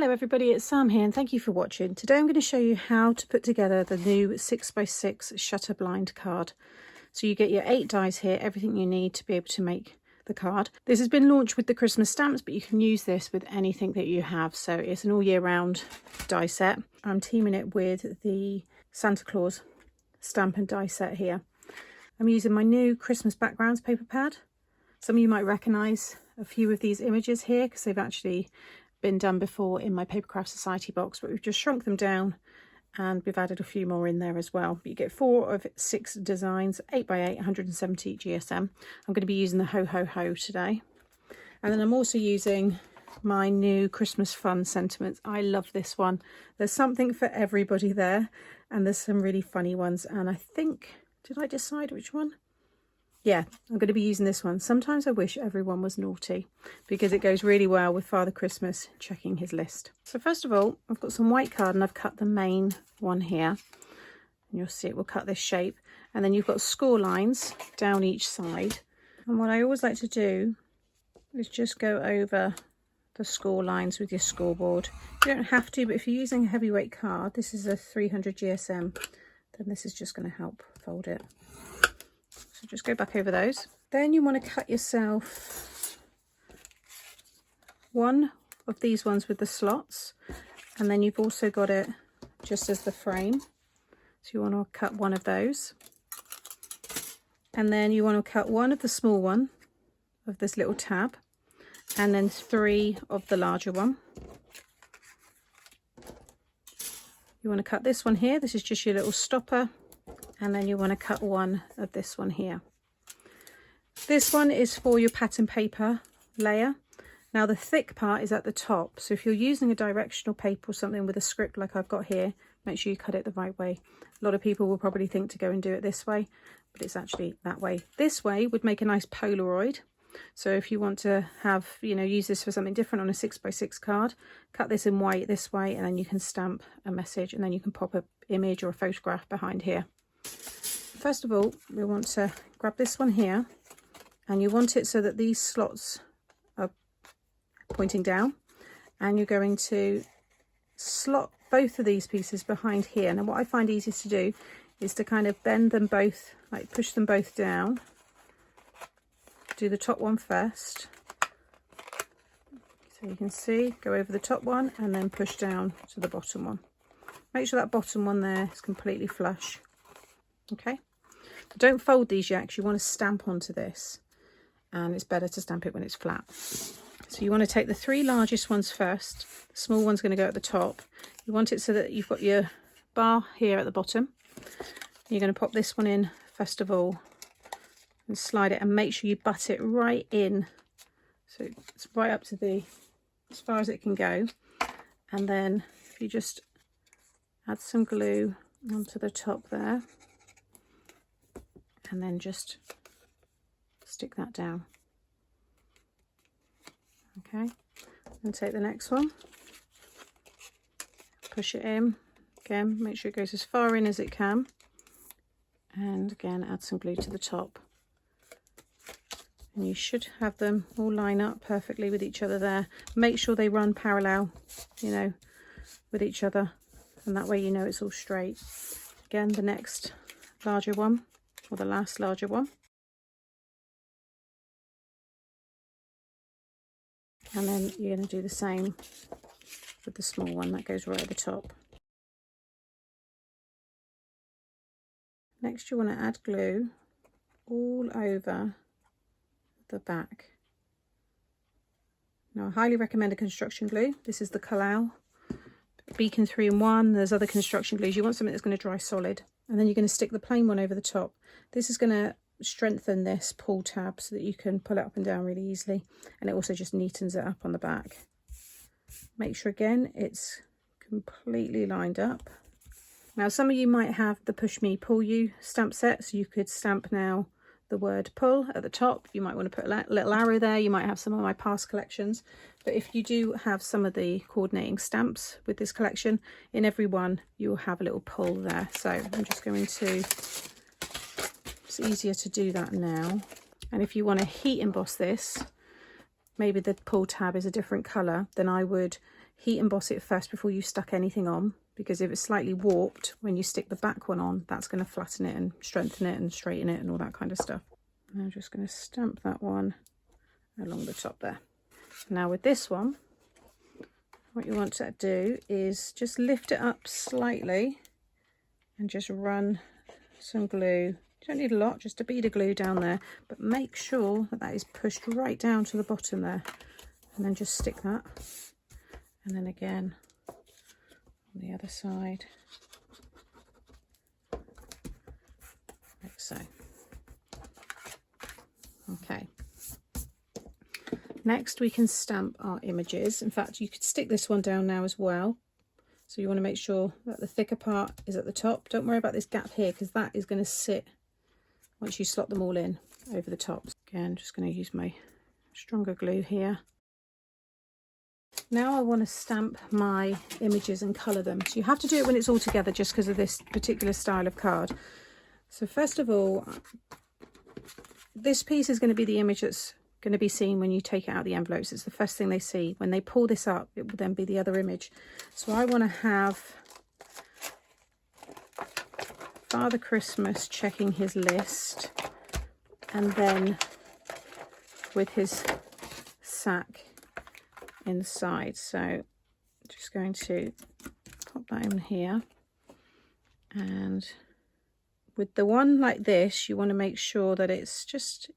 Hello everybody, it's Sam here and thank you for watching. Today I'm going to show you how to put together the new 6x6 shutter blind card. So you get your 8 dies here, everything you need to be able to make the card. This has been launched with the Christmas stamps, but you can use this with anything that you have. So it's an all year round die set. I'm teaming it with the Santa Claus stamp and die set here. I'm using my new Christmas backgrounds paper pad. Some of you might recognise a few of these images here because they've actually been done before in my Papercraft Society box, but we've just shrunk them down and we've added a few more in there as well. You get 4 of 6 designs, 8x8, 170 GSM. I'm going to be using the Ho Ho Ho today. And then I'm also using my new Christmas fun sentiments. I love this one. There's something for everybody there, and there's some really funny ones. And I think, did I decide which one? Yeah, I'm going to be using this one. Sometimes I wish everyone was naughty, because it goes really well with Father Christmas checking his list. So first of all, I've got some white card and I've cut the main one here. And you'll see it will cut this shape. And then you've got score lines down each side. And what I always like to do is just go over the score lines with your scoreboard. You don't have to, but if you're using a heavyweight card, this is a 300 GSM, then this is just going to help fold it. So just go back over those. Then you want to cut yourself one of these ones with the slots, and then you've also got it just as the frame. So you want to cut one of those. And then you want to cut one of the small one of this little tab, and then 3 of the larger one. You want to cut this one here. This is just your little stopper. And then you want to cut one of this one here. This one is for your pattern paper layer. Now the thick part is at the top, so if you're using a directional paper or something with a script like I've got here, make sure you cut it the right way. A lot of people will probably think to go and do it this way, but it's actually that way. This way would make a nice Polaroid. So if you want to have, use this for something different on a 6x6 card, cut this in white this way, and then you can stamp a message, and then you can pop an image or a photograph behind here. First of all, we want to grab this one here, and you want it so that these slots are pointing down, and you're going to slot both of these pieces behind here. Now what I find easiest to do is to kind of bend them both, like push them both down. Do the top one first, so you can see, go over the top one and then push down to the bottom one. Make sure that bottom one there is completely flush. Okay, don't fold these yet because you want to stamp onto this, and it's better to stamp it when it's flat. So you want to take the 3 largest ones first. The small one's going to go at the top. You want it so that you've got your bar here at the bottom. You're going to pop this one in first of all and slide it, and make sure you butt it right in, so it's right up to as far as it can go. And then if you just add some glue onto the top there, and then just stick that down. Okay, and take the next one, push it in again, make sure it goes as far in as it can, and again add some glue to the top, and you should have them all line up perfectly with each other there. Make sure they run parallel, with each other, and that way it's all straight. Again, the next larger one, or the last larger one, and then you're going to do the same with the small one that goes right at the top. Next you want to add glue all over the back. Now I highly recommend a construction glue. This is the Collall Beacon 3-in-1. There's other construction glues. You want something that's going to dry solid, and then you're going to stick the plain one over the top. This is going to strengthen this pull tab so that you can pull it up and down really easily, and it also just neatens it up on the back. Make sure again it's completely lined up. Now some of you might have the Push Me Pull You stamp set, so you could stamp now the word pull at the top. You might want to put a little arrow there. You might have some of my past collections, but if you do have some of the coordinating stamps with this collection, in every one you'll have a little pull there. So I'm just going to, it's easier to do that now. And if you want to heat emboss this, maybe the pull tab is a different colour, then I would heat emboss it first before you stuck anything on, because if it's slightly warped, when you stick the back one on, that's going to flatten it and strengthen it and straighten it and all that kind of stuff. And I'm just going to stamp that one along the top there. Now with this one, what you want to do is just lift it up slightly and just run some glue. You don't need a lot, just a bead of glue down there, but make sure that that is pushed right down to the bottom there, and then just stick that. And then again on the other side, like so. Okay. Next we can stamp our images. In fact, you could stick this one down now as well. So you want to make sure that the thicker part is at the top. Don't worry about this gap here, because that is going to sit once you slot them all in over the top. Again, just going to use my stronger glue here. Now I want to stamp my images and colour them. So you have to do it when it's all together, just because of this particular style of card. So first of all, this piece is going to be the image that's going to be seen when you take it out of the envelopes. It's the first thing they see. When they pull this up, it will then be the other image. So I want to have Father Christmas checking his list, and then with his sack inside. So I'm just going to pop that in here, and with the one like this, you want to make sure that it's just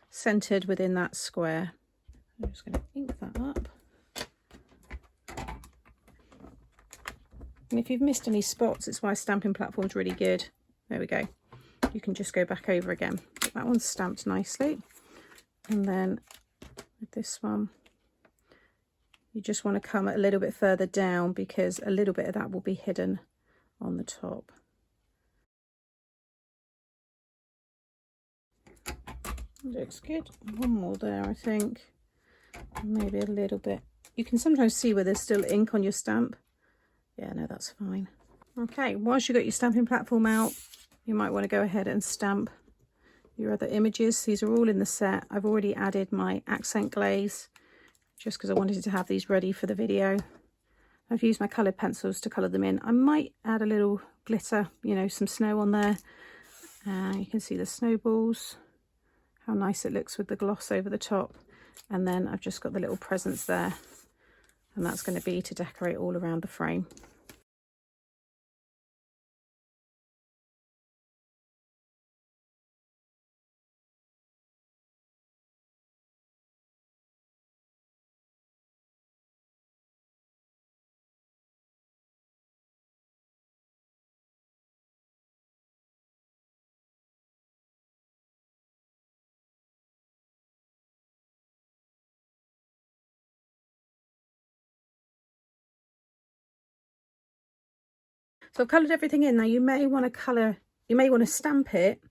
centered within that square. I'm just going to ink that up. And if you've missed any spots, it's why stamping platform's really good. There we go. You can just go back over again. That one's stamped nicely. And then with this one, you just want to come a little bit further down, because a little bit of that will be hidden on the top. Looks good. One more there, I think. Maybe a little bit. You can sometimes see where there's still ink on your stamp. Yeah, no, that's fine. Okay, once you've got your stamping platform out, you might want to go ahead and stamp your other images. These are all in the set. I've already added my accent glaze, just because I wanted to have these ready for the video. I've used my coloured pencils to colour them in. I might add a little glitter, you know, some snow on there. You can see the snowballs. How nice it looks with the gloss over the top. And then I've just got the little presents there, and that's going to be to decorate all around the frame. So I've coloured everything in. Now you may want to colour, you may want to stamp it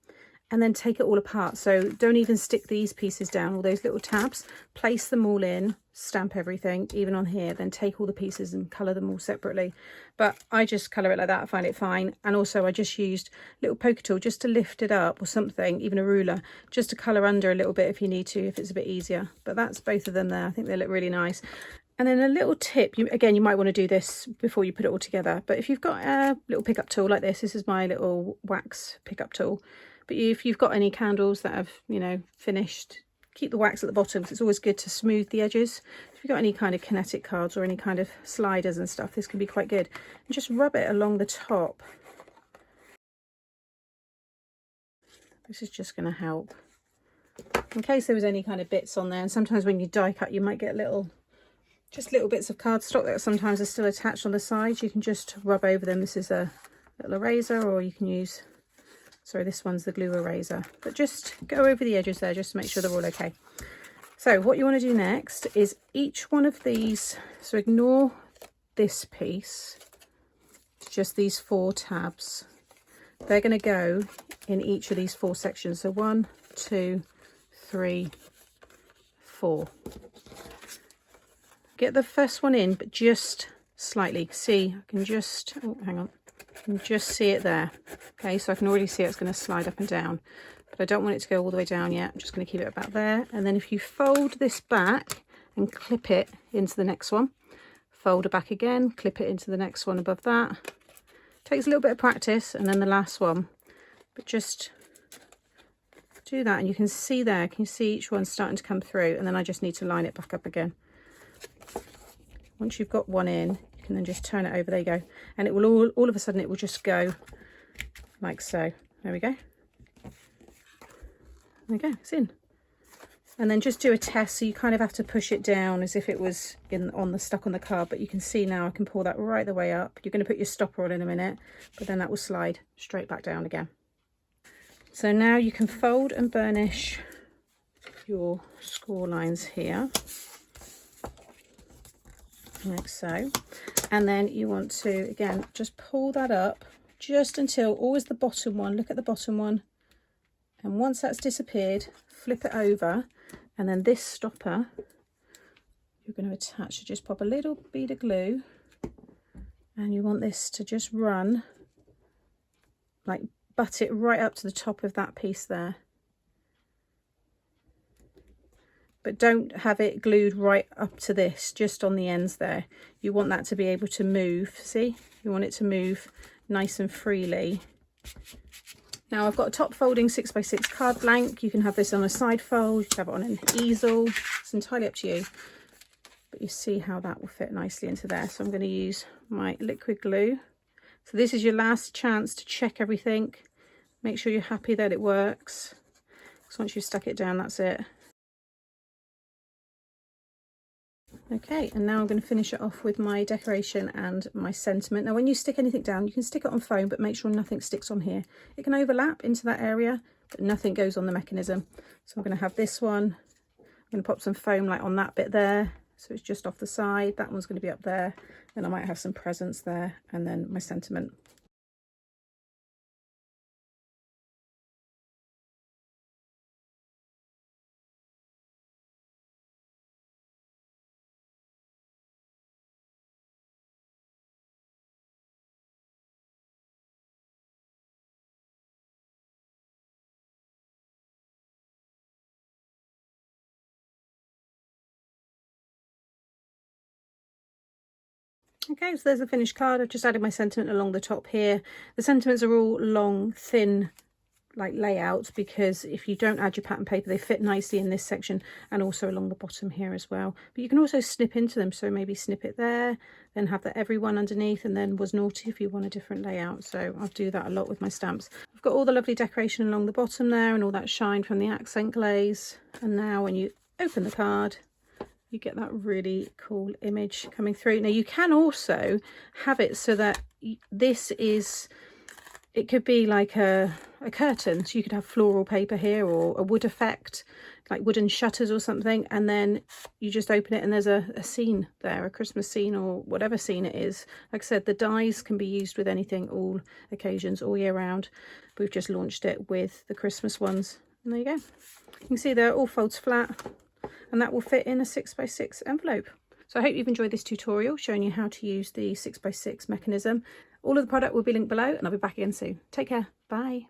and then take it all apart. So don't even stick these pieces down, all those little tabs. Place them all in, stamp everything, even on here, then take all the pieces and colour them all separately. But I just colour it like that, I find it fine. And also I just used a little poker tool just to lift it up, or something, even a ruler, just to colour under a little bit if you need to, if it's a bit easier. But that's both of them there. I think they look really nice. And then a little tip, again, you might want to do this before you put it all together, but if you've got a little pickup tool like this is my little wax pickup tool, but if you've got any candles that have, you know, finished, keep the wax at the bottom, because it's always good to smooth the edges. If you've got any kind of kinetic cards or any kind of sliders and stuff, this can be quite good. And just rub it along the top. This is just going to help in case there was any kind of bits on there. And sometimes when you die cut, you might get just little bits of cardstock that sometimes are still attached on the sides. You can just rub over them. This is a little eraser, or you can use, sorry, this one's the glue eraser. But just go over the edges there just to make sure they're all okay. So what you want to do next is each one of these, so ignore this piece, just these 4 tabs. They're going to go in each of these 4 sections. So 1, 2, 3, 4. Get the first one in, but just slightly. See, I can just, oh, hang on, I can just see it there. Okay, so I can already see it's going to slide up and down, but I don't want it to go all the way down yet. I'm just going to keep it about there. And then if you fold this back and clip it into the next one, fold it back again, clip it into the next one above that. Takes a little bit of practice, and then the last one, but just do that and you can see there, can you see each one starting to come through, and then I just need to line it back up again. Once you've got one in, you can then just turn it over, there you go, and it will all of a sudden it will just go like so. There we go. There we go, it's in. And then just do a test, so you kind of have to push it down as if it was stuck on the card, but you can see now I can pull that right the way up. You're going to put your stopper on in a minute, but then that will slide straight back down again. So now you can fold and burnish your score lines here, like so. And then you want to, again, just pull that up just until, always the bottom one, look at the bottom one. And once that's disappeared, flip it over, and then this stopper you're going to attach. So just pop a little bead of glue, and you want this to just run, like butt it right up to the top of that piece there. But don't have it glued right up to this, just on the ends there. You want that to be able to move, see? You want it to move nice and freely. Now I've got a top folding 6x6 card blank. You can have this on a side fold, you can have it on an easel. It's entirely up to you. But you see how that will fit nicely into there. So I'm going to use my liquid glue. So this is your last chance to check everything. Make sure you're happy that it works. Because once you've stuck it down, that's it. Okay, and now I'm going to finish it off with my decoration and my sentiment. Now when you stick anything down, you can stick it on foam, but make sure nothing sticks on here. It can overlap into that area, but nothing goes on the mechanism. So I'm going to have this one, I'm going to pop some foam like on that bit there, so it's just off the side. That one's going to be up there, then I might have some presents there, and then my sentiment. Okay, so there's the finished card. I've just added my sentiment along the top here. The sentiments are all long, thin, like layouts, because if you don't add your pattern paper, they fit nicely in this section and also along the bottom here as well. But you can also snip into them, so maybe snip it there, then have the everyone underneath, and then was naughty if you want a different layout. So I'll do that a lot with my stamps. I've got all the lovely decoration along the bottom there and all that shine from the accent glaze. And now when you open the card, you get that really cool image coming through. Now you can also have it so that this is, it could be like a curtain, so you could have floral paper here or a wood effect, like wooden shutters or something, and then you just open it and there's a scene there, a Christmas scene or whatever scene it is. Like I said, the dies can be used with anything, all occasions, all year round. We've just launched it with the Christmas ones, and there you go. You can see there, it all folds flat, and that will fit in a 6x6 envelope. So I hope you've enjoyed this tutorial showing you how to use the 6x6 mechanism. All of the product will be linked below, and I'll be back again soon. Take care. Bye.